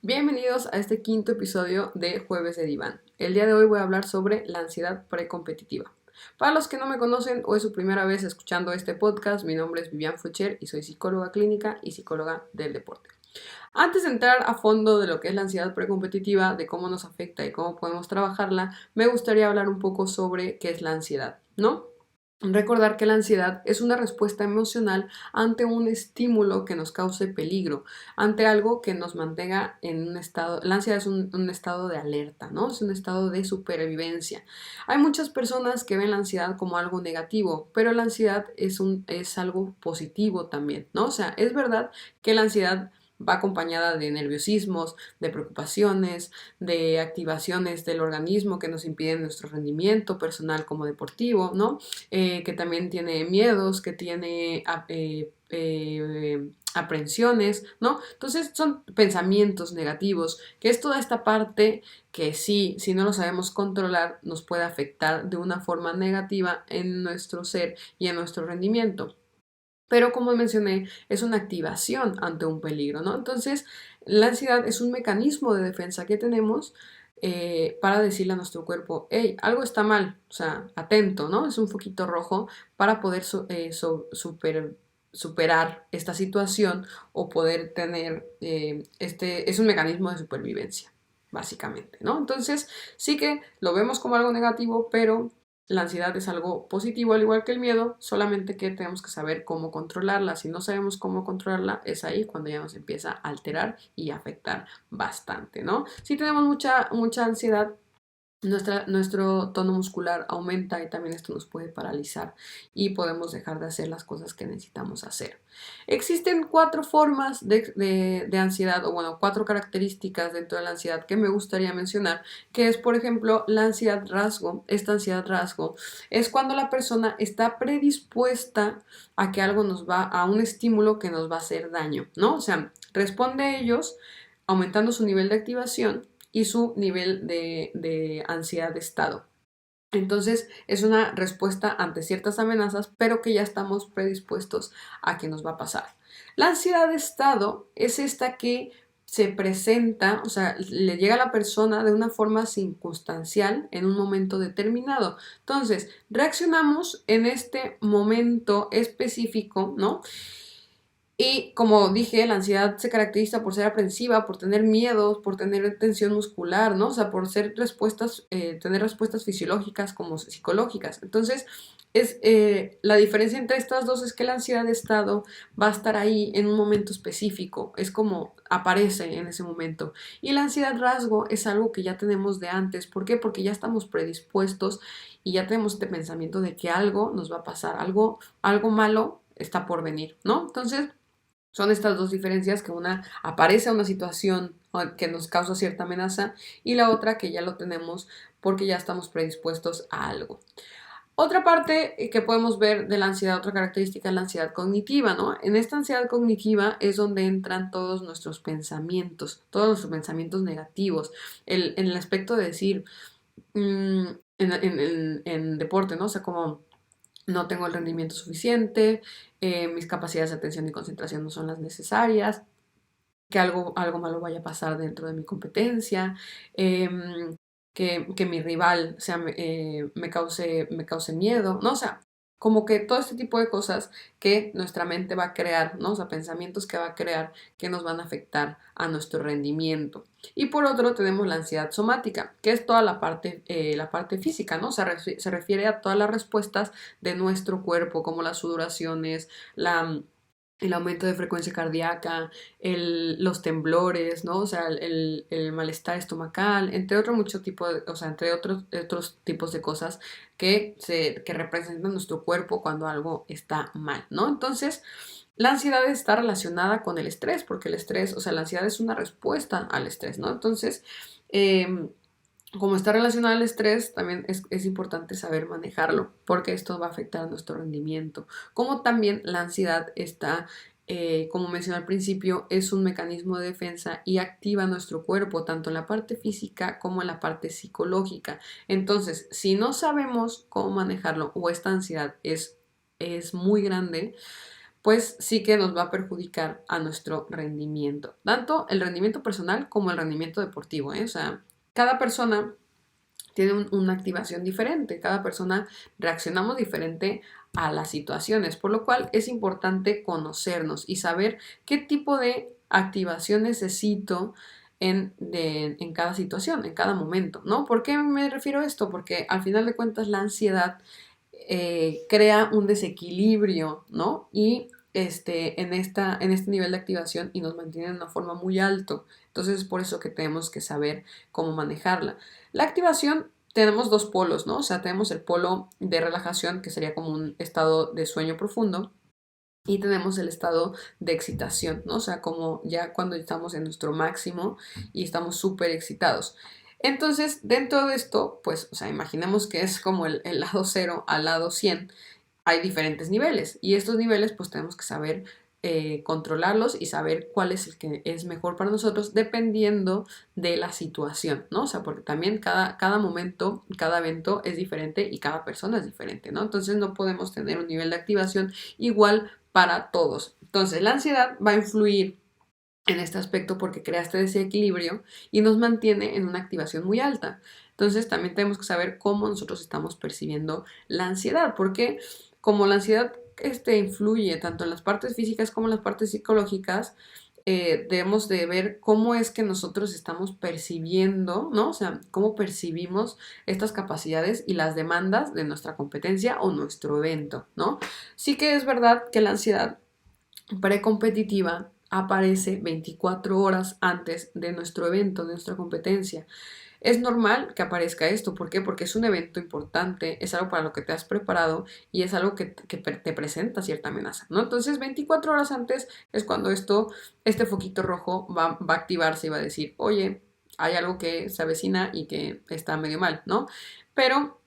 Bienvenidos a este quinto episodio de Jueves de Diván. El día de hoy voy a hablar sobre la ansiedad precompetitiva. Para los que no me conocen o es su primera vez escuchando este podcast, mi nombre es Vivian Fucher y soy psicóloga clínica y psicóloga del deporte. Antes de entrar a fondo de lo que es la ansiedad precompetitiva, de cómo nos afecta y cómo podemos trabajarla, me gustaría hablar un poco sobre qué es la ansiedad, ¿no? Recordar que la ansiedad es una respuesta emocional ante un estímulo que nos cause peligro, ante algo que nos mantenga en un estado, la ansiedad es un estado de alerta, ¿no? Es un estado de supervivencia. Hay muchas personas que ven la ansiedad como algo negativo, pero la ansiedad es algo positivo también, ¿no? O sea, es verdad que la ansiedad va acompañada de nerviosismos, de preocupaciones, de activaciones del organismo que nos impiden nuestro rendimiento personal como deportivo, ¿no? Que también tiene miedos, que tiene aprensiones, ¿no? Entonces son pensamientos negativos, que es toda esta parte que sí, si no lo sabemos controlar, nos puede afectar de una forma negativa en nuestro ser y en nuestro rendimiento. Pero como mencioné, es una activación ante un peligro, ¿no? Entonces, la ansiedad es un mecanismo de defensa que tenemos para decirle a nuestro cuerpo, hey, algo está mal, o sea, atento, ¿no? Es un foquito rojo para poder superar esta situación o poder tener, es un mecanismo de supervivencia, básicamente, ¿no? Entonces, sí que lo vemos como algo negativo, pero la ansiedad es algo positivo, al igual que el miedo, solamente que tenemos que saber cómo controlarla. Si no sabemos cómo controlarla, es ahí cuando ya nos empieza a alterar y a afectar bastante, ¿no? Si tenemos mucha ansiedad, nuestro tono muscular aumenta y también esto nos puede paralizar y podemos dejar de hacer las cosas que necesitamos hacer. Existen cuatro formas de ansiedad, o bueno, cuatro características dentro de la ansiedad que me gustaría mencionar, que es, por ejemplo, la ansiedad rasgo. Esta ansiedad rasgo es cuando la persona está predispuesta a que algo a un estímulo que nos va a hacer daño, ¿no? O sea, responde a ellos aumentando su nivel de activación y su nivel de ansiedad de estado. Entonces es una respuesta ante ciertas amenazas, pero que ya estamos predispuestos a que nos va a pasar. La ansiedad de estado es esta que se presenta, o sea, le llega a la persona de una forma circunstancial en un momento determinado. Entonces, reaccionamos en este momento específico, ¿no? Y como dije, la ansiedad se caracteriza por ser aprensiva, por tener miedos, por tener tensión muscular, ¿no? O sea, por ser tener respuestas fisiológicas como psicológicas. Entonces, la diferencia entre estas dos es que la ansiedad de estado va a estar ahí en un momento específico, es como aparece en ese momento. Y la ansiedad rasgo es algo que ya tenemos de antes. ¿Por qué? Porque ya estamos predispuestos y ya tenemos este pensamiento de que algo nos va a pasar, algo malo está por venir, ¿no? Entonces, son estas dos diferencias, que una aparece a una situación que nos causa cierta amenaza y la otra que ya lo tenemos porque ya estamos predispuestos a algo. Otra parte que podemos ver de la ansiedad, otra característica es la ansiedad cognitiva, ¿no? En esta ansiedad cognitiva es donde entran todos nuestros pensamientos negativos, en el aspecto de decir, en deporte, ¿no? O sea, como no tengo el rendimiento suficiente, mis capacidades de atención y concentración no son las necesarias, que algo malo vaya a pasar dentro de mi competencia, que mi rival me cause miedo, ¿no? O sea, como que todo este tipo de cosas que nuestra mente va a crear, ¿no? O sea, pensamientos que va a crear que nos van a afectar a nuestro rendimiento. Y por otro tenemos la ansiedad somática, que es toda la parte física, ¿no? Se refiere a todas las respuestas de nuestro cuerpo, como las sudoraciones, el aumento de frecuencia cardíaca, los temblores, ¿no? O sea, el malestar estomacal, entre otro mucho tipo de, o sea, entre otros tipos de cosas que representan nuestro cuerpo cuando algo está mal, ¿no? Entonces, la ansiedad está relacionada con el estrés, porque el estrés, o sea, la ansiedad es una respuesta al estrés, ¿no? Entonces, como está relacionado al estrés, también es importante saber manejarlo, porque esto va a afectar a nuestro rendimiento. Como también la ansiedad está, como mencioné al principio, es un mecanismo de defensa y activa nuestro cuerpo, tanto en la parte física como en la parte psicológica. Entonces, si no sabemos cómo manejarlo o esta ansiedad es muy grande, pues sí que nos va a perjudicar a nuestro rendimiento, tanto el rendimiento personal como el rendimiento deportivo, ¿eh? O sea, cada persona tiene una activación diferente, cada persona reaccionamos diferente a las situaciones, por lo cual es importante conocernos y saber qué tipo de activación necesito en cada situación, en cada momento, ¿no? ¿Por qué me refiero a esto? Porque al final de cuentas la ansiedad crea un desequilibrio, ¿no? Y en este nivel de activación y nos mantiene en una forma muy alto. Entonces es por eso que tenemos que saber cómo manejarla. La activación tenemos dos polos, ¿no? O sea, tenemos el polo de relajación, que sería como un estado de sueño profundo, y tenemos el estado de excitación, ¿no? O sea, como ya cuando estamos en nuestro máximo y estamos súper excitados. Entonces, dentro de esto, pues, o sea, imaginemos que es como el lado cero al lado 100, hay diferentes niveles y estos niveles pues tenemos que saber controlarlos y saber cuál es el que es mejor para nosotros dependiendo de la situación, ¿no? O sea, porque también cada momento, cada evento es diferente y cada persona es diferente, ¿no? Entonces no podemos tener un nivel de activación igual para todos. Entonces la ansiedad va a influir en este aspecto porque crea este desequilibrio y nos mantiene en una activación muy alta. Entonces también tenemos que saber cómo nosotros estamos percibiendo la ansiedad, porque como la ansiedad influye tanto en las partes físicas como en las partes psicológicas, debemos de ver cómo es que nosotros estamos percibiendo, ¿no? O sea, cómo percibimos estas capacidades y las demandas de nuestra competencia o nuestro evento, ¿no? Sí que es verdad que la ansiedad precompetitiva aparece 24 horas antes de nuestro evento, de nuestra competencia. Es normal que aparezca esto, ¿por qué? Porque es un evento importante, es algo para lo que te has preparado y es algo que te presenta cierta amenaza, ¿no? Entonces, 24 horas antes es cuando este foquito rojo va a activarse y va a decir, oye, hay algo que se avecina y que está medio mal, ¿no? Pero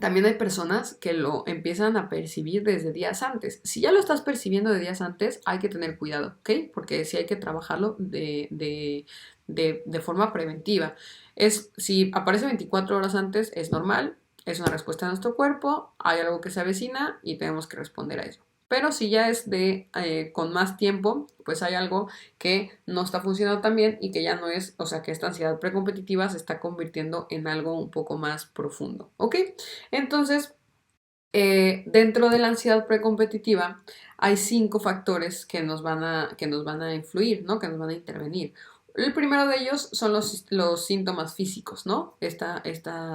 también hay personas que lo empiezan a percibir desde días antes. Si ya lo estás percibiendo de días antes, hay que tener cuidado, ¿ok? Porque sí hay que trabajarlo de forma preventiva. Si aparece 24 horas antes, es normal, es una respuesta de nuestro cuerpo, hay algo que se avecina y tenemos que responder a eso. Pero si ya es con más tiempo, pues hay algo que no está funcionando tan bien y que ya no es, o sea, que esta ansiedad precompetitiva se está convirtiendo en algo un poco más profundo, ¿ok? Entonces, dentro de la ansiedad precompetitiva hay 5 factores que nos van a influir, ¿no? Que nos van a intervenir. El primero de ellos son los síntomas físicos, ¿no? Esta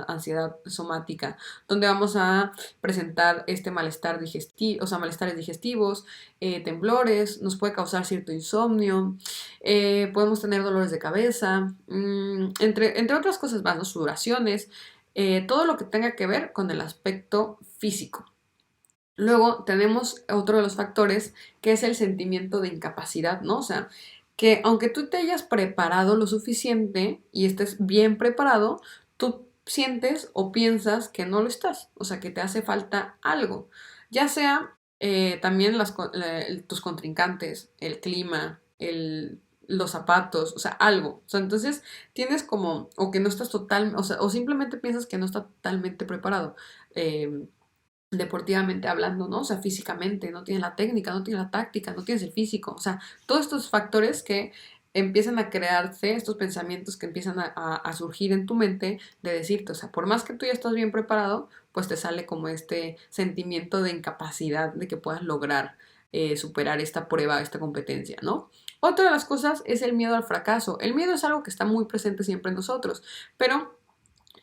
ansiedad somática, donde vamos a presentar este malestar digestivo, o sea, malestares digestivos, temblores, nos puede causar cierto insomnio, podemos tener dolores de cabeza, entre otras cosas más, ¿no? Sudoraciones, todo lo que tenga que ver con el aspecto físico. Luego tenemos otro de los factores que es el sentimiento de incapacidad, ¿no? O sea, que aunque tú te hayas preparado lo suficiente y estés bien preparado, tú sientes o piensas que no lo estás, o sea, que te hace falta algo, ya sea también tus contrincantes, el clima, los zapatos, o sea, algo. O sea, entonces tienes como, o que no estás total, o sea, o simplemente piensas que no estás totalmente preparado. Deportivamente hablando, ¿no? O sea, físicamente, no tienes la técnica, no tienes la táctica, no tienes el físico, o sea, todos estos factores que empiezan a crearse, estos pensamientos que empiezan a surgir en tu mente de decirte, o sea, por más que tú ya estás bien preparado, pues te sale como este sentimiento de incapacidad de que puedas lograr superar esta prueba, esta competencia, ¿no? Otra de las cosas es el miedo al fracaso. El miedo es algo que está muy presente siempre en nosotros, pero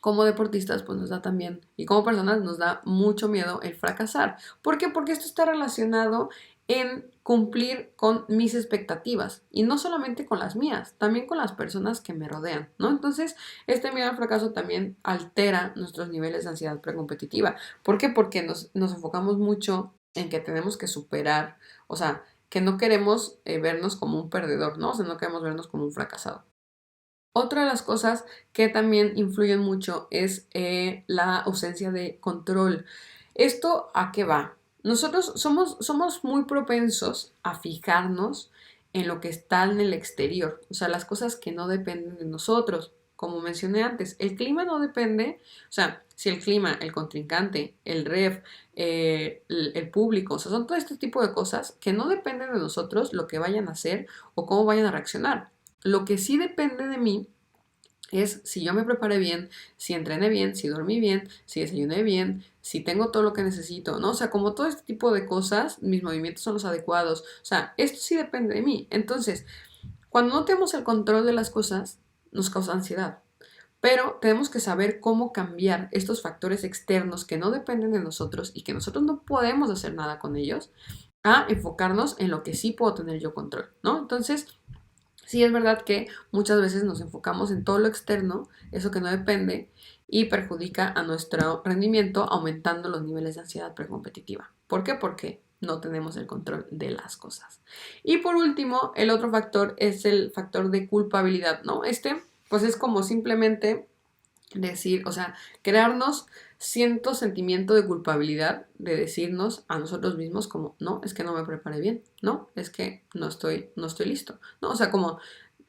como deportistas, pues nos da también, y como personas nos da mucho miedo el fracasar. ¿Por qué? Porque esto está relacionado en cumplir con mis expectativas y no solamente con las mías, también con las personas que me rodean, ¿no? Entonces, este miedo al fracaso también altera nuestros niveles de ansiedad precompetitiva. ¿Por qué? Porque nos enfocamos mucho en que tenemos que superar, o sea, que no queremos vernos como un perdedor, ¿no? O sea, no queremos vernos como un fracasado. Otra de las cosas que también influyen mucho es la ausencia de control. ¿Esto a qué va? Nosotros somos muy propensos a fijarnos en lo que está en el exterior, o sea, las cosas que no dependen de nosotros. Como mencioné antes, el clima no depende, o sea, si el clima, el contrincante, el ref, el público, o sea, son todo este tipo de cosas que no dependen de nosotros lo que vayan a hacer o cómo vayan a reaccionar. Lo que sí depende de mí es si yo me preparé bien, si entrené bien, si dormí bien, si desayuné bien, si tengo todo lo que necesito, ¿no? O sea, como todo este tipo de cosas, mis movimientos son los adecuados. O sea, esto sí depende de mí. Entonces, cuando no tenemos el control de las cosas, nos causa ansiedad. Pero tenemos que saber cómo cambiar estos factores externos que no dependen de nosotros y que nosotros no podemos hacer nada con ellos, a enfocarnos en lo que sí puedo tener yo control, ¿no? Entonces, sí es verdad que muchas veces nos enfocamos en todo lo externo, eso que no depende, y perjudica a nuestro rendimiento aumentando los niveles de ansiedad precompetitiva. ¿Por qué? Porque no tenemos el control de las cosas. Y por último, el otro factor es el factor de culpabilidad, ¿no? Pues es como simplemente decir, o sea, crearnos cierto sentimiento de culpabilidad de decirnos a nosotros mismos como, no, es que no me preparé bien, no, es que no estoy listo, no, o sea, como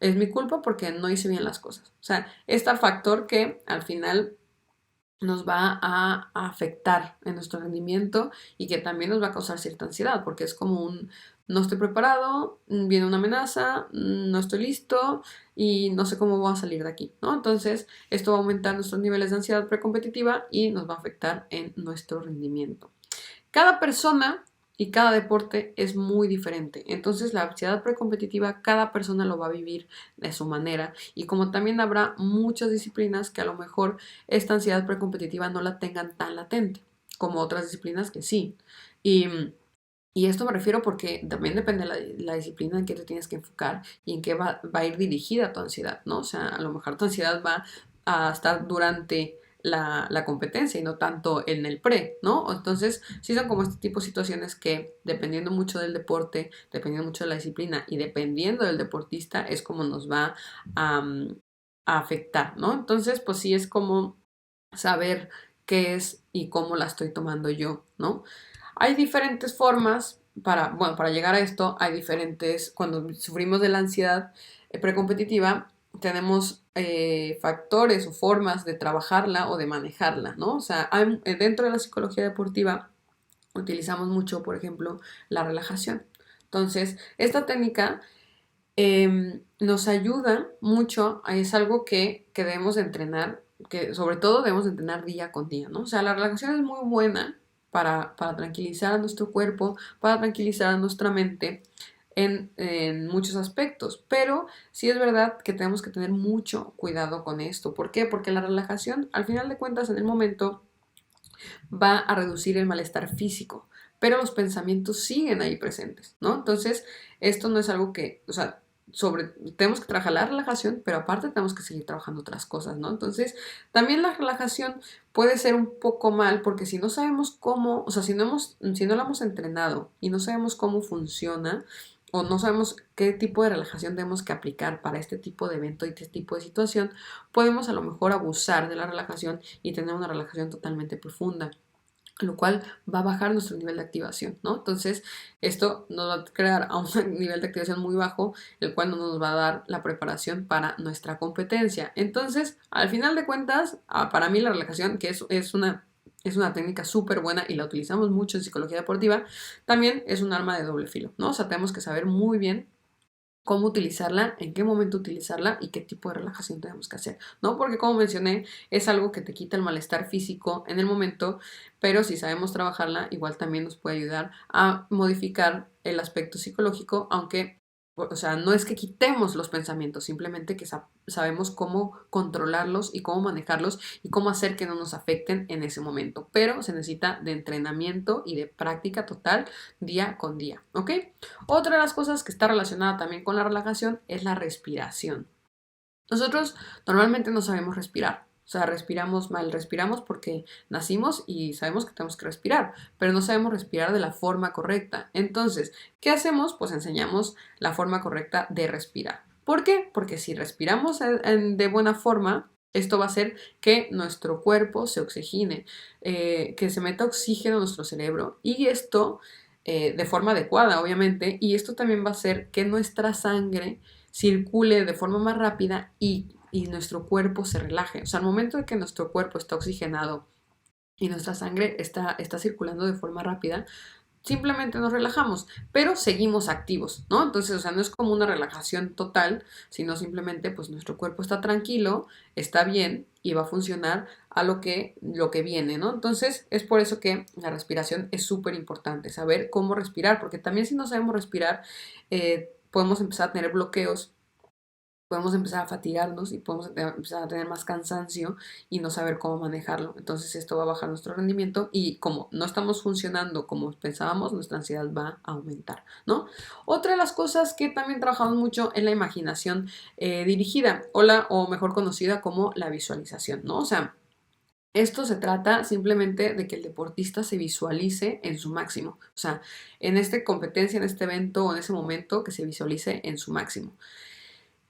es mi culpa porque no hice bien las cosas. O sea, este factor que al final nos va a afectar en nuestro rendimiento y que también nos va a causar cierta ansiedad, porque es como un no estoy preparado, viene una amenaza, no estoy listo y no sé cómo voy a salir de aquí, ¿no? Entonces, esto va a aumentar nuestros niveles de ansiedad precompetitiva y nos va a afectar en nuestro rendimiento. Cada persona y cada deporte es muy diferente. Entonces la ansiedad precompetitiva cada persona lo va a vivir de su manera. Y como también habrá muchas disciplinas que a lo mejor esta ansiedad precompetitiva no la tengan tan latente como otras disciplinas que sí. Y esto me refiero porque también depende de la disciplina en que te tienes que enfocar y en qué va a ir dirigida tu ansiedad, ¿no? O sea, a lo mejor tu ansiedad va a estar durante la competencia y no tanto en el pre, ¿no? Entonces, sí son como este tipo de situaciones que, dependiendo mucho del deporte, dependiendo mucho de la disciplina y dependiendo del deportista, es como nos va a afectar, ¿no? Entonces, pues sí es como saber qué es y cómo la estoy tomando yo, ¿no? Hay diferentes formas para llegar a esto, hay diferentes, cuando sufrimos de la ansiedad precompetitiva, tenemos factores o formas de trabajarla o de manejarla, ¿no? O sea, dentro de la psicología deportiva utilizamos mucho, por ejemplo, la relajación. Entonces, esta técnica nos ayuda mucho, es algo que debemos de entrenar, que sobre todo debemos de entrenar día con día, ¿no? O sea, la relajación es muy buena para tranquilizar a nuestro cuerpo, para tranquilizar a nuestra mente en muchos aspectos, pero sí es verdad que tenemos que tener mucho cuidado con esto. ¿Por qué? Porque la relajación, al final de cuentas, en el momento va a reducir el malestar físico, pero los pensamientos siguen ahí presentes, ¿no? Entonces, esto no es algo que, o sea, tenemos que trabajar la relajación, pero aparte tenemos que seguir trabajando otras cosas, ¿no? Entonces, también la relajación puede ser un poco mal porque si no sabemos cómo, o sea, si no la hemos entrenado y no sabemos cómo funciona o no sabemos qué tipo de relajación tenemos que aplicar para este tipo de evento y este tipo de situación, podemos a lo mejor abusar de la relajación y tener una relajación totalmente profunda, lo cual va a bajar nuestro nivel de activación, ¿no? Entonces, esto nos va a crear a un nivel de activación muy bajo, el cual no nos va a dar la preparación para nuestra competencia. Entonces, al final de cuentas, para mí la relajación, que es una técnica súper buena y la utilizamos mucho en psicología deportiva, también es un arma de doble filo, ¿no? O sea, tenemos que saber muy bien cómo utilizarla, en qué momento utilizarla y qué tipo de relajación tenemos que hacer, ¿no? Porque como mencioné, es algo que te quita el malestar físico en el momento, pero si sabemos trabajarla, igual también nos puede ayudar a modificar el aspecto psicológico, aunque, o sea, no es que quitemos los pensamientos, simplemente que sabemos cómo controlarlos y cómo manejarlos y cómo hacer que no nos afecten en ese momento, pero se necesita de entrenamiento y de práctica total día con día, ¿ok? Otra de las cosas que está relacionada también con la relajación es la respiración. Nosotros normalmente no sabemos respirar. O sea, respiramos mal, respiramos porque nacimos y sabemos que tenemos que respirar, pero no sabemos respirar de la forma correcta. Entonces, ¿qué hacemos? Pues enseñamos la forma correcta de respirar. ¿Por qué? Porque si respiramos de buena forma, esto va a hacer que nuestro cuerpo se oxigene, que se meta oxígeno a nuestro cerebro y esto de forma adecuada, obviamente, y esto también va a hacer que nuestra sangre circule de forma más rápida y nuestro cuerpo se relaje. O sea, al momento de que nuestro cuerpo está oxigenado y nuestra sangre está circulando de forma rápida, simplemente nos relajamos, pero seguimos activos, ¿no? Entonces, o sea, no es como una relajación total, sino simplemente pues nuestro cuerpo está tranquilo, está bien y va a funcionar a lo que viene, ¿no? Entonces, es por eso que la respiración es súper importante, saber cómo respirar, porque también si no sabemos respirar, podemos empezar a tener bloqueos, podemos empezar a fatigarnos y podemos empezar a tener más cansancio y no saber cómo manejarlo. Entonces esto va a bajar nuestro rendimiento y como no estamos funcionando como pensábamos, nuestra ansiedad va a aumentar, ¿no? Otra de las cosas que también trabajamos mucho es la imaginación dirigida o mejor conocida como la visualización, ¿no? O sea, esto se trata simplemente de que el deportista se visualice en su máximo, o sea, en esta competencia, en este evento o en ese momento que se visualice en su máximo.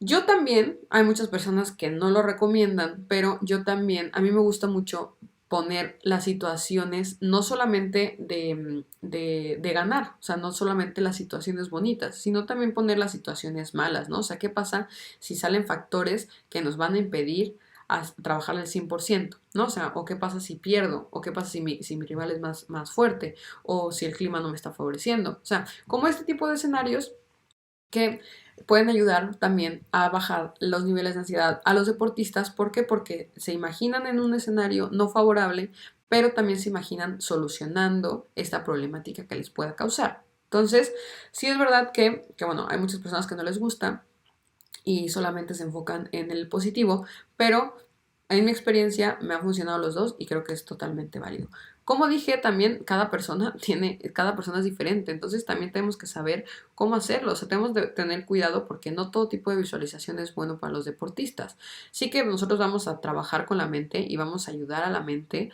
Yo también, hay muchas personas que no lo recomiendan, pero yo también, a mí me gusta mucho poner las situaciones, no solamente de ganar, o sea, no solamente las situaciones bonitas, sino también poner las situaciones malas, ¿no? O sea, ¿qué pasa si salen factores que nos van a impedir a trabajar al 100%, ¿no? O sea, o qué pasa si pierdo, o qué pasa si mi rival es más fuerte, o si el clima no me está favoreciendo. O sea, como este tipo de escenarios que pueden ayudar también a bajar los niveles de ansiedad a los deportistas. ¿Por qué? Porque se imaginan en un escenario no favorable, pero también se imaginan solucionando esta problemática que les pueda causar. Entonces, sí es verdad que bueno, hay muchas personas que no les gusta y solamente se enfocan en el positivo, pero en mi experiencia me han funcionado los dos y creo que es totalmente válido. Como dije, también cada persona es diferente, entonces también tenemos que saber cómo hacerlo, o sea, tenemos que tener cuidado porque no todo tipo de visualización es bueno para los deportistas. Sí que nosotros vamos a trabajar con la mente y vamos a ayudar a la mente.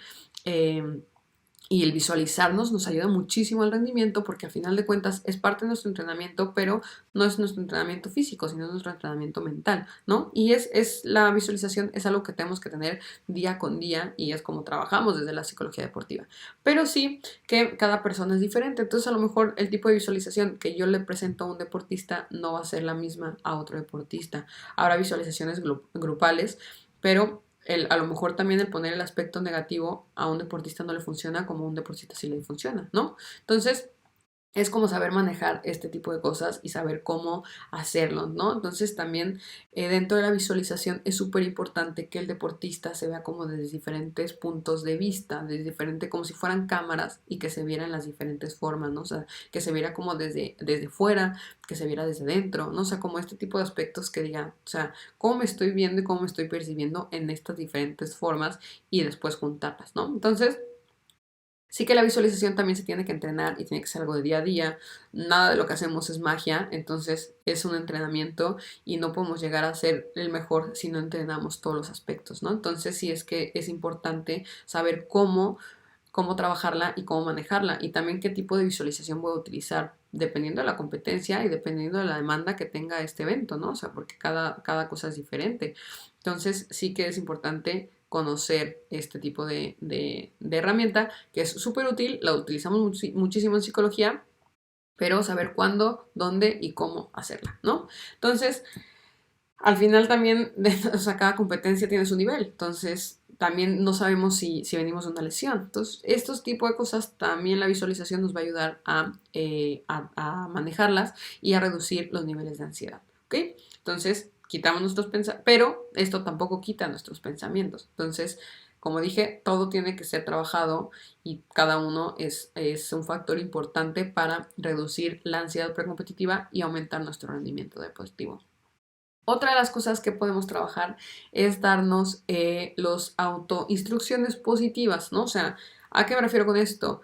Y el visualizarnos nos ayuda muchísimo al rendimiento porque a final de cuentas es parte de nuestro entrenamiento, pero no es nuestro entrenamiento físico, sino es nuestro entrenamiento mental, ¿no? Y la visualización es algo que tenemos que tener día con día y es como trabajamos desde la psicología deportiva. Pero sí que cada persona es diferente, entonces a lo mejor el tipo de visualización que yo le presento a un deportista no va a ser la misma a otro deportista. Habrá visualizaciones grupales, pero a lo mejor también el poner el aspecto negativo a un deportista no le funciona como a un deportista sí le funciona, ¿no? Entonces, es como saber manejar este tipo de cosas y saber cómo hacerlo, ¿no? Entonces también dentro de la visualización es súper importante que el deportista se vea como desde diferentes puntos de vista, desde diferente, como si fueran cámaras y que se vieran las diferentes formas, ¿no? O sea, que se viera como desde fuera, que se viera desde dentro, ¿no? O sea, como este tipo de aspectos que digan, o sea, cómo me estoy viendo y cómo me estoy percibiendo en estas diferentes formas y después juntarlas, ¿no? Entonces, sí que la visualización también se tiene que entrenar y tiene que ser algo de día a día. Nada de lo que hacemos es magia, entonces es un entrenamiento y no podemos llegar a ser el mejor si no entrenamos todos los aspectos, ¿no? Entonces sí es que es importante saber cómo trabajarla y cómo manejarla y también qué tipo de visualización voy a utilizar dependiendo de la competencia y dependiendo de la demanda que tenga este evento, ¿no? O sea, porque cada cosa es diferente. Entonces sí que es importante conocer este tipo de herramienta que es súper útil, la utilizamos muchísimo en psicología, pero saber cuándo, dónde y cómo hacerla, ¿no? Entonces, al final también, o sea, cada competencia tiene su nivel, entonces también no sabemos si venimos de una lesión. Entonces, estos tipos de cosas también la visualización nos va a ayudar a manejarlas y a reducir los niveles de ansiedad, ¿ok? Entonces, quitamos nuestros pensamientos, pero esto tampoco quita nuestros pensamientos. Entonces, como dije, todo tiene que ser trabajado y cada uno es un factor importante para reducir la ansiedad precompetitiva y aumentar nuestro rendimiento deportivo. Otra de las cosas que podemos trabajar es darnos los autoinstrucciones positivas, ¿no? O sea, ¿a qué me refiero con esto?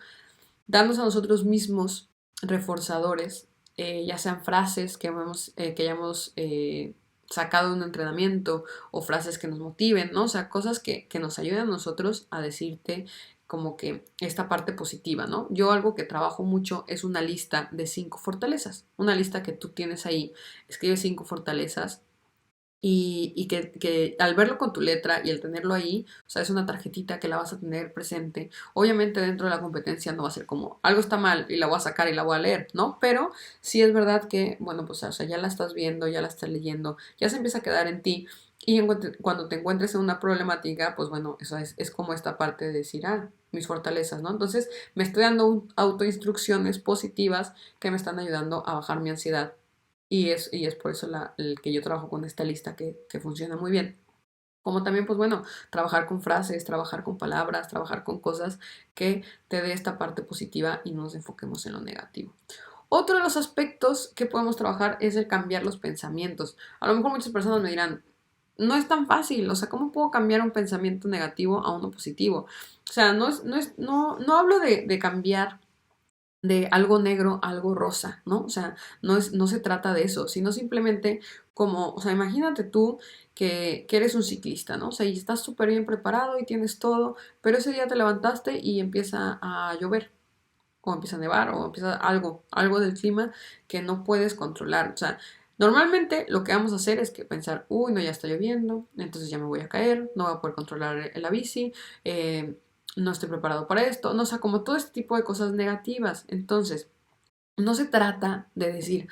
Darnos a nosotros mismos reforzadores, ya sean frases que hayamos sacado de un entrenamiento o frases que nos motiven, ¿no? O sea, cosas que nos ayuden a nosotros a decirte como que esta parte positiva, ¿no? Yo algo que trabajo mucho es una lista de 5 fortalezas, una lista que tú tienes ahí, escribe 5 fortalezas y que al verlo con tu letra y el tenerlo ahí, o sea, es una tarjetita que la vas a tener presente. Obviamente dentro de la competencia no va a ser como algo está mal y la voy a sacar y la voy a leer, ¿no? Pero sí es verdad que, bueno, pues o sea, ya la estás viendo, ya la estás leyendo, ya se empieza a quedar en ti Y cuando te encuentres en una problemática, pues bueno, eso es como esta parte de decir, mis fortalezas, ¿no? Entonces me estoy dando autoinstrucciones positivas que me están ayudando a bajar mi ansiedad. Y es por eso el que yo trabajo con esta lista que funciona muy bien. Como también, pues bueno, trabajar con frases, trabajar con palabras, trabajar con cosas que te dé esta parte positiva y no nos enfoquemos en lo negativo. Otro de los aspectos que podemos trabajar es el cambiar los pensamientos. A lo mejor muchas personas me dirán, no es tan fácil, o sea, ¿cómo puedo cambiar un pensamiento negativo a uno positivo? O sea, no hablo de cambiar de algo negro a algo rosa, ¿no? O sea, no se trata de eso, sino simplemente como, o sea, imagínate tú que eres un ciclista, ¿no? O sea, y estás súper bien preparado y tienes todo, pero ese día te levantaste y empieza a llover, o empieza a nevar, o empieza algo del clima que no puedes controlar. O sea, normalmente lo que vamos a hacer es que pensar, uy, no, ya está lloviendo, entonces ya me voy a caer, no voy a poder controlar la bici, no estoy preparado para esto, no, o sea, como todo este tipo de cosas negativas. Entonces, no se trata de decir,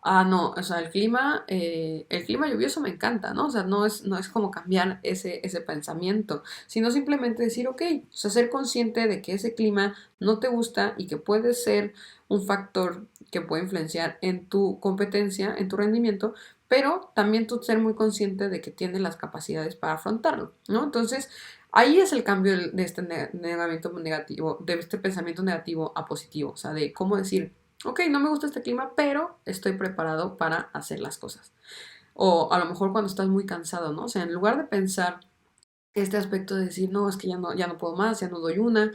no, o sea, el clima lluvioso me encanta, ¿no? O sea, no es como cambiar ese pensamiento, sino simplemente decir, ok, o sea, ser consciente de que ese clima no te gusta y que puede ser un factor que puede influenciar en tu competencia, en tu rendimiento, pero también tú ser muy consciente de que tienes las capacidades para afrontarlo, ¿no? Entonces, ahí es el cambio de este negativo, de este pensamiento negativo a positivo, o sea, de cómo decir, ok, no me gusta este clima, pero estoy preparado para hacer las cosas. O a lo mejor cuando estás muy cansado, ¿no? O sea, en lugar de pensar este aspecto de decir, no, es que ya no puedo más, ya no doy una,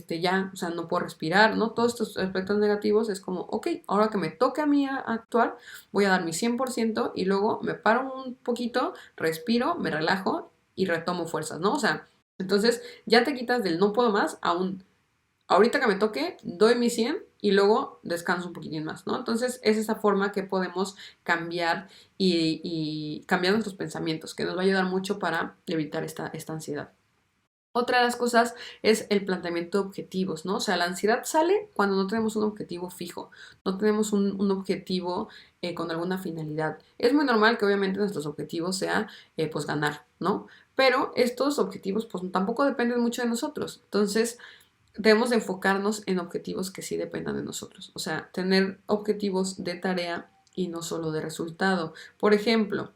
ya, o sea, no puedo respirar, ¿no? Todos estos aspectos negativos es como, ok, ahora que me toque a mí actuar, voy a dar mi 100% y luego me paro un poquito, respiro, me relajo y retomo fuerzas, ¿no? O sea, entonces ya te quitas del no puedo más a un ahorita que me toque, doy mi 100 y luego descanso un poquitín más, ¿no? Entonces es esa forma que podemos cambiar y cambiar nuestros pensamientos, que nos va a ayudar mucho para evitar esta ansiedad. Otra de las cosas es el planteamiento de objetivos, ¿no? O sea, la ansiedad sale cuando no tenemos un objetivo fijo, no tenemos un objetivo con alguna finalidad. Es muy normal que obviamente nuestros objetivos sea pues ganar, ¿no? Pero estos objetivos pues tampoco dependen mucho de nosotros. Entonces, debemos de enfocarnos en objetivos que sí dependan de nosotros. O sea, tener objetivos de tarea y no solo de resultado. Por ejemplo,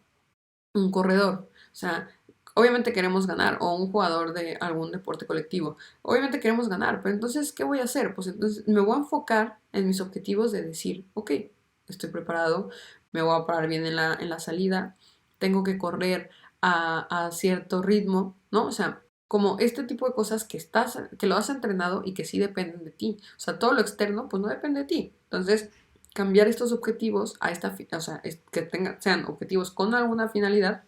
un corredor. O sea, obviamente queremos ganar, o un jugador de algún deporte colectivo. Obviamente queremos ganar, pero entonces, ¿qué voy a hacer? Pues entonces me voy a enfocar en mis objetivos de decir, ok, estoy preparado, me voy a parar bien en la salida, tengo que correr a cierto ritmo, ¿no? O sea, como este tipo de cosas que lo has entrenado y que sí dependen de ti. O sea, todo lo externo, pues no depende de ti. Entonces, cambiar estos objetivos a o sea, que sean objetivos con alguna finalidad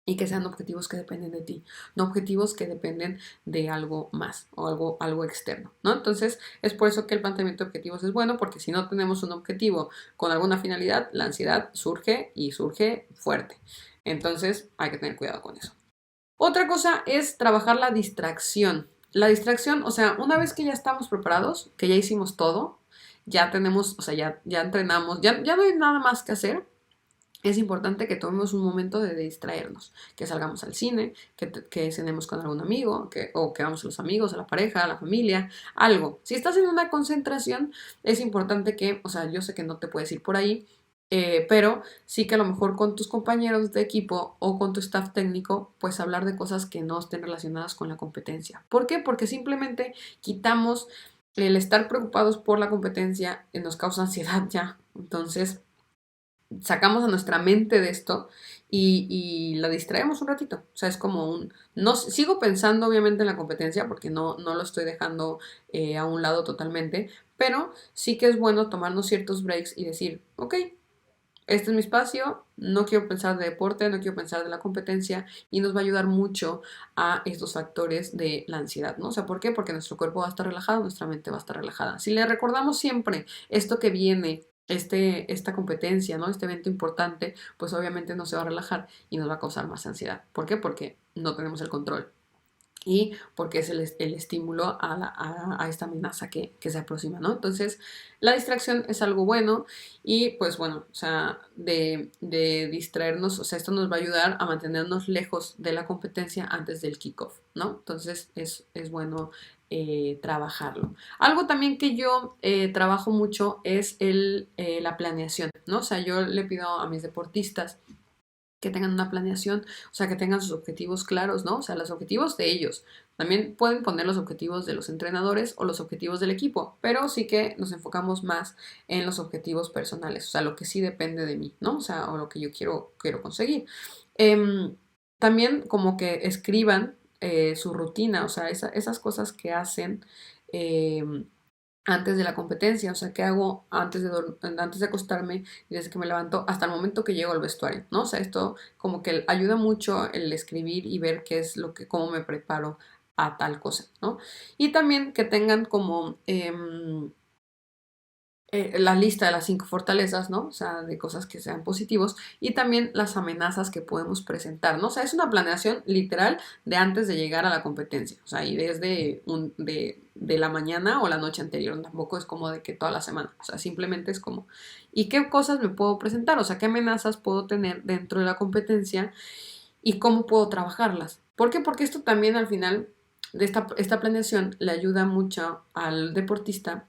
y que sean objetivos que dependen de ti, no objetivos que dependen de algo más o algo externo, ¿no? Entonces, es por eso que el planteamiento de objetivos es bueno, porque si no tenemos un objetivo con alguna finalidad, la ansiedad surge y surge fuerte. Entonces, hay que tener cuidado con eso. Otra cosa es trabajar la distracción. La distracción, o sea, una vez que ya estamos preparados, que ya hicimos todo, ya tenemos, o sea, ya entrenamos, ya no hay nada más que hacer, es importante que tomemos un momento de distraernos, que salgamos al cine, que cenemos con algún amigo, o que vamos a los amigos, a la pareja, a la familia, algo. Si estás en una concentración, es importante que, o sea, yo sé que no te puedes ir por ahí, pero sí que a lo mejor con tus compañeros de equipo o con tu staff técnico, pues hablar de cosas que no estén relacionadas con la competencia. ¿Por qué? Porque simplemente quitamos el estar preocupados por la competencia, nos causa ansiedad ya. Entonces, sacamos a nuestra mente de esto y la distraemos un ratito. O sea, es como no, sigo pensando obviamente en la competencia porque no lo estoy dejando a un lado totalmente, pero sí que es bueno tomarnos ciertos breaks y decir, ok, este es mi espacio, no quiero pensar de deporte, no quiero pensar de la competencia y nos va a ayudar mucho a estos factores de la ansiedad, ¿no? O sea, ¿por qué? Porque nuestro cuerpo va a estar relajado, nuestra mente va a estar relajada. Si le recordamos siempre esto que viene, esta competencia, ¿no? Este evento importante, pues obviamente no se va a relajar y nos va a causar más ansiedad. ¿Por qué? Porque no tenemos el control. y porque es el estímulo a esta amenaza que se aproxima, ¿no? Entonces, la distracción es algo bueno y pues bueno, o sea, de distraernos, o sea, esto nos va a ayudar a mantenernos lejos de la competencia antes del kickoff, ¿no? Entonces, es bueno trabajarlo. Algo también que yo trabajo mucho es la planeación, ¿no? O sea, yo le pido a mis deportistas que tengan una planeación, o sea, que tengan sus objetivos claros, ¿no? O sea, los objetivos de ellos. También pueden poner los objetivos de los entrenadores o los objetivos del equipo, pero sí que nos enfocamos más en los objetivos personales, o sea, lo que sí depende de mí, ¿no? O sea, o lo que yo quiero conseguir. Em, También como que escriban su rutina, o sea, esas cosas que hacen. Antes de la competencia, o sea, ¿qué hago antes de acostarme y desde que me levanto hasta el momento que llego al vestuario, ¿no? O sea, esto como que ayuda mucho el escribir y ver qué es cómo me preparo a tal cosa, ¿no? Y también que tengan como la lista de las 5 fortalezas, ¿no? O sea, de cosas que sean positivos y también las amenazas que podemos presentar, ¿no? O sea, es una planeación literal de antes de llegar a la competencia, o sea, y desde de la mañana o la noche anterior, tampoco es como de que toda la semana, o sea, simplemente es como, ¿y qué cosas me puedo presentar? O sea, ¿qué amenazas puedo tener dentro de la competencia y cómo puedo trabajarlas? ¿Por qué? Porque esto también al final de esta planeación le ayuda mucho al deportista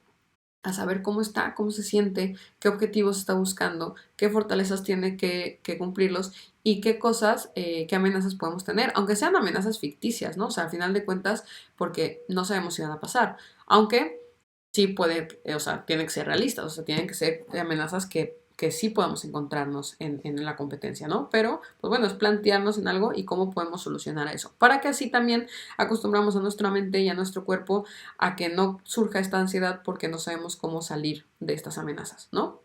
a saber cómo está, cómo se siente, qué objetivos está buscando, qué fortalezas tiene que cumplirlos y qué cosas, qué amenazas podemos tener, aunque sean amenazas ficticias, ¿no? O sea, al final de cuentas, porque no sabemos si van a pasar, aunque sí puede, o sea, tienen que ser realistas, o sea, tienen que ser amenazas que sí podemos encontrarnos en la competencia, ¿no? Pero, pues bueno, es plantearnos en algo y cómo podemos solucionar eso, para que así también acostumbramos a nuestra mente y a nuestro cuerpo a que no surja esta ansiedad porque no sabemos cómo salir de estas amenazas, ¿no?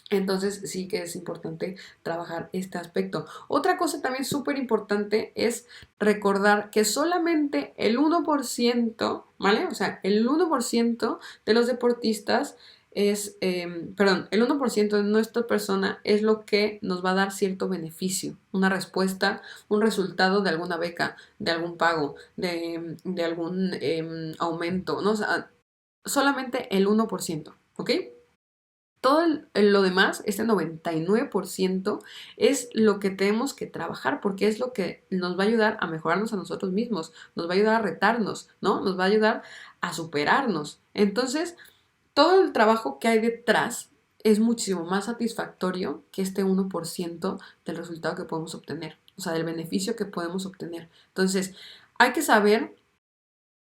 Entonces sí que es importante trabajar este aspecto. Otra cosa también súper importante es recordar que solamente el 1%, ¿vale? O sea, el 1% de los deportistas perdón, el 1% de nuestra persona es lo que nos va a dar cierto beneficio, una respuesta, un resultado de alguna beca, de algún pago, de algún aumento, ¿no? O sea, solamente el 1%, ¿ok? Todo lo demás, este 99%, es lo que tenemos que trabajar porque es lo que nos va a ayudar a mejorarnos a nosotros mismos, nos va a ayudar a retarnos, ¿no? Nos va a ayudar a superarnos. Entonces, todo el trabajo que hay detrás es muchísimo más satisfactorio que este 1% del resultado que podemos obtener, o sea, del beneficio que podemos obtener. Entonces, hay que saber,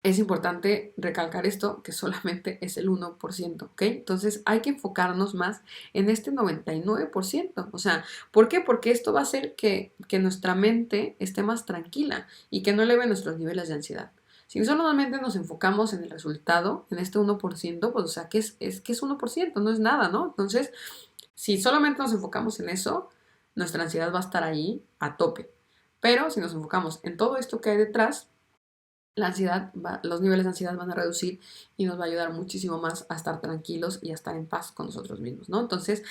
es importante recalcar esto, que solamente es el 1%, ¿ok? Entonces hay que enfocarnos más en este 99%. O sea, ¿por qué? Porque esto va a hacer que nuestra mente esté más tranquila y que no eleve nuestros niveles de ansiedad. Si solamente nos enfocamos en el resultado, en este 1%, pues o sea, que es 1%, no es nada, ¿no? Entonces, si solamente nos enfocamos en eso, nuestra ansiedad va a estar ahí a tope. Pero si nos enfocamos en todo esto que hay detrás, los niveles de ansiedad van a reducir y nos va a ayudar muchísimo más a estar tranquilos y a estar en paz con nosotros mismos, ¿no? Entonces,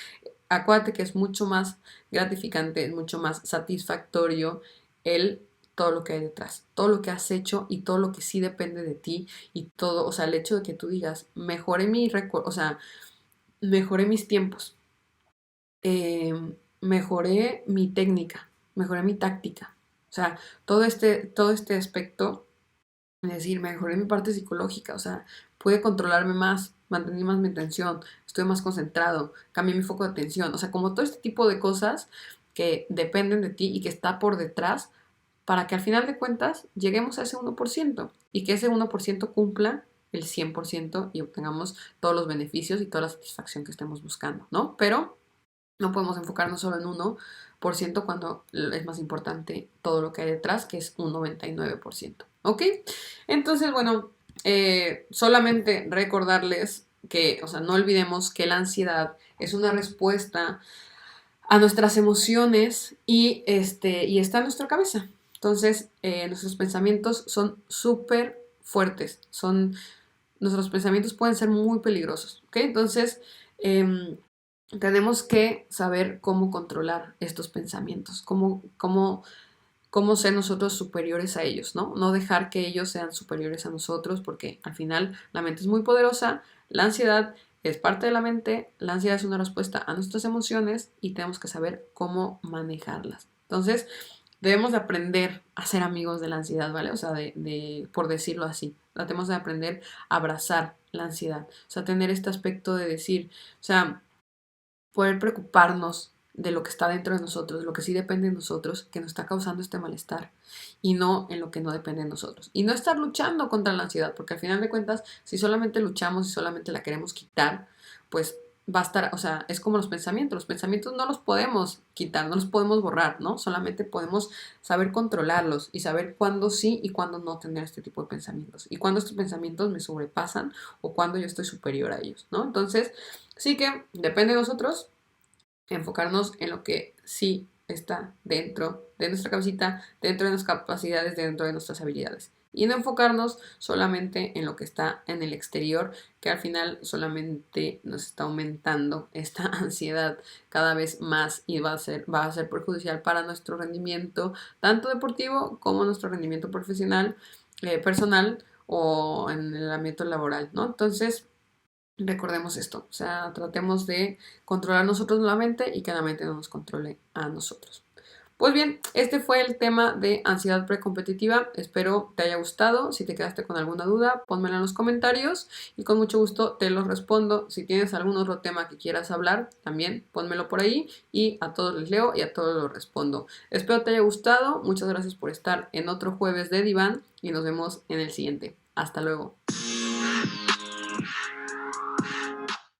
acuérdate que es mucho más gratificante, es mucho más satisfactorio el todo lo que hay detrás, todo lo que has hecho y todo lo que sí depende de ti y todo, o sea, el hecho de que tú digas, mejoré mi récord, o sea, mejoré mis tiempos, eh, mejoré mi técnica, mejoré mi táctica, o sea, todo este aspecto, es decir, mejoré mi parte psicológica, o sea, pude controlarme más, mantener más mi atención, estuve más concentrado, cambié mi foco de atención, o sea, como todo este tipo de cosas que dependen de ti y que está por detrás para que al final de cuentas lleguemos a ese 1% y que ese 1% cumpla el 100% y obtengamos todos los beneficios y toda la satisfacción que estemos buscando, ¿no? Pero no podemos enfocarnos solo en 1% cuando es más importante todo lo que hay detrás, que es un 99%. ¿Ok? Entonces, bueno, solamente recordarles que, o sea, no olvidemos que la ansiedad es una respuesta a nuestras emociones y está en nuestra cabeza. Entonces, nuestros pensamientos son súper fuertes, nuestros pensamientos pueden ser muy peligrosos, ¿ok? Entonces, tenemos que saber cómo controlar estos pensamientos, cómo cómo ser nosotros superiores a ellos, ¿no? No dejar que ellos sean superiores a nosotros, porque al final la mente es muy poderosa, la ansiedad es parte de la mente, la ansiedad es una respuesta a nuestras emociones y tenemos que saber cómo manejarlas. Entonces, debemos de aprender a ser amigos de la ansiedad, ¿vale? O sea, por decirlo así, tratemos de aprender a abrazar la ansiedad, o sea, tener este aspecto de decir, o sea, poder preocuparnos de lo que está dentro de nosotros, lo que sí depende de nosotros, que nos está causando este malestar, y no en lo que no depende de nosotros. Y no estar luchando contra la ansiedad, porque al final de cuentas, si solamente luchamos y solamente la queremos quitar, pues va a estar, o sea, es como los pensamientos no los podemos quitar, no los podemos borrar, ¿no? Solamente podemos saber controlarlos y saber cuándo sí y cuándo no tener este tipo de pensamientos, y cuándo estos pensamientos me sobrepasan o cuándo yo estoy superior a ellos, ¿no? Entonces, sí que depende de nosotros enfocarnos en lo que sí está dentro de nuestra cabecita, dentro de nuestras capacidades, dentro de nuestras habilidades. Y no enfocarnos solamente en lo que está en el exterior, que al final solamente nos está aumentando esta ansiedad cada vez más y va a ser perjudicial para nuestro rendimiento, tanto deportivo como nuestro rendimiento profesional, personal o en el ámbito laboral, ¿no? Entonces, recordemos esto, o sea, tratemos de controlar nosotros la mente y que la mente no nos controle a nosotros. Pues bien, este fue el tema de ansiedad precompetitiva. Espero te haya gustado. Si te quedaste con alguna duda, pónmela en los comentarios y con mucho gusto te los respondo. Si tienes algún otro tema que quieras hablar, también pónmelo por ahí y a todos les leo y a todos los respondo. Espero te haya gustado. Muchas gracias por estar en otro jueves de Diván y nos vemos en el siguiente. Hasta luego.